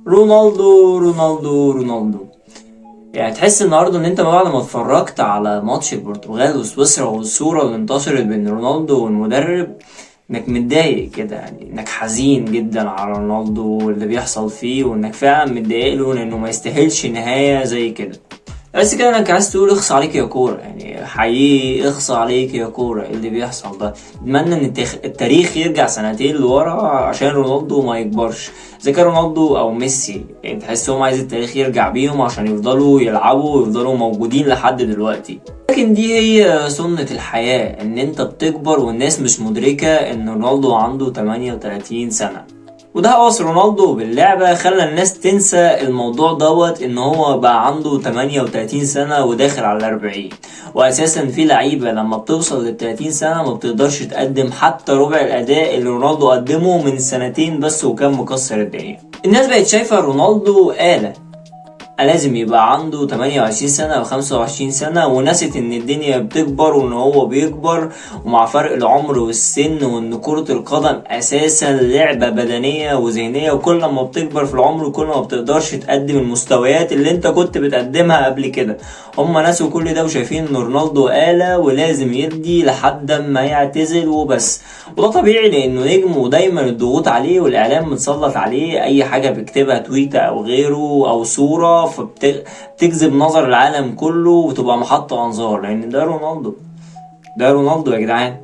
رونالدو رونالدو رونالدو. يعني تحس النهارده ان انت بعد ما اتفرجت على ماتش البرتغال وسويسرا والصورة اللي انتشرت بين رونالدو والمدرب، انك متضايق كده، يعني انك حزين جدا على رونالدو واللي بيحصل فيه، وانك فعلا متضايق له لانه ما يستاهلش نهاية زي كده. بس كده انك عايز تقول اخص عليك يا كورة، يعني حقيقي اخص عليك يا كورة اللي بيحصل ده. اتمنى ان التاريخ يرجع سنتين لورا عشان رونالدو ما يكبرش. اذا كان رونالدو او ميسي، يعني تحسهم عايز التاريخ يرجع بيهم عشان يفضلوا يلعبوا ويفضلوا موجودين لحد دلوقتي. لكن دي هي سنة الحياة، ان انت بتكبر والناس مش مدركة ان رونالدو عنده 38 سنة. وده هوس رونالدو باللعبة خلى الناس تنسى الموضوع دوت، ان هو بقى عنده 38 سنة وداخل على 40. واساسا في لعيبة لما بتوصل لل 30 سنة ما بتقدرش تقدم حتى ربع الاداء اللي رونالدو قدمه من سنتين بس وكان مكسر الدنيا. الناس بقت شايفة رونالدو آلة، لازم يبقى عنده 28 سنة او 25 سنة، ونست ان الدنيا بتكبر وان هو بيكبر، ومع فرق العمر والسن، وان كرة القدم اساسا لعبة بدنية وذهنية، وكل ما بتكبر في العمر كل ما بتقدرش تقدم المستويات اللي انت كنت بتقدمها قبل كده. هم ناسوا كل ده وشايفين ان رونالدو آلة ولازم يدي لحد ما يعتزل وبس. وده طبيعي لانه نجم ودايما الضغوط عليه والاعلام متسلط عليه، اي حاجة بيكتبها تويتة او غيره او صورة فبتجذب نظر العالم كله وتبقى محط انظار، لان ده رونالدو. ده رونالدو يا جدعان.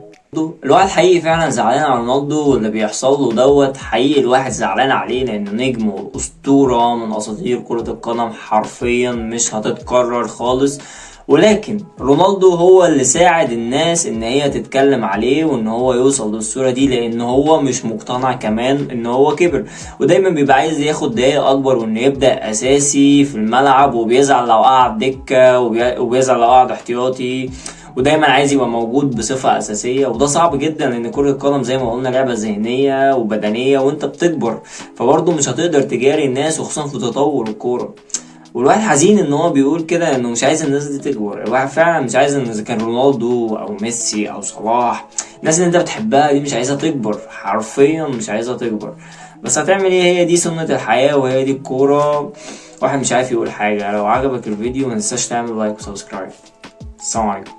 الواحد حقيقي فعلا زعلان على رونالدو واللي بيحصل له دوت، حقيقي الواحد زعلان عليه لانه نجم واسطورة من اساطير كرة القدم، حرفيا مش هتتكرر خالص. ولكن رونالدو هو اللي ساعد الناس ان هي تتكلم عليه وان هو يوصل للصورة دي، لان هو مش مقتنع كمان ان هو كبر، ودايما بيبقى عايز ياخد دقايق اكبر وانه يبدأ اساسي في الملعب، وبيزعل لو قعد دكة وبيزعل لو قعد احتياطي، ودايما عايز يبقى موجود بصفة اساسية. وده صعب جدا لان كرة القدم زي ما قلنا لعبة ذهنية وبدنية وانت بتكبر، فبرضه مش هتقدر تجاري الناس وخصوصا في تطور الكورة. والواحد حزين ان هو بيقول كده انه مش عايز الناس دي تكبر. الواحد فعلا مش عايز ان اذا كان رونالدو او ميسي او صلاح، الناس اللي انت بتحبها دي مش عايزها تكبر، حرفيا مش عايزها تكبر. بس هتعمل ايه؟ هي دي سنة الحياة وهي دي الكورة. واحد مش عارف يقول حاجة. لو عجبك الفيديو منساش تعمل لايك وسبسكرايب. السلام عليكم.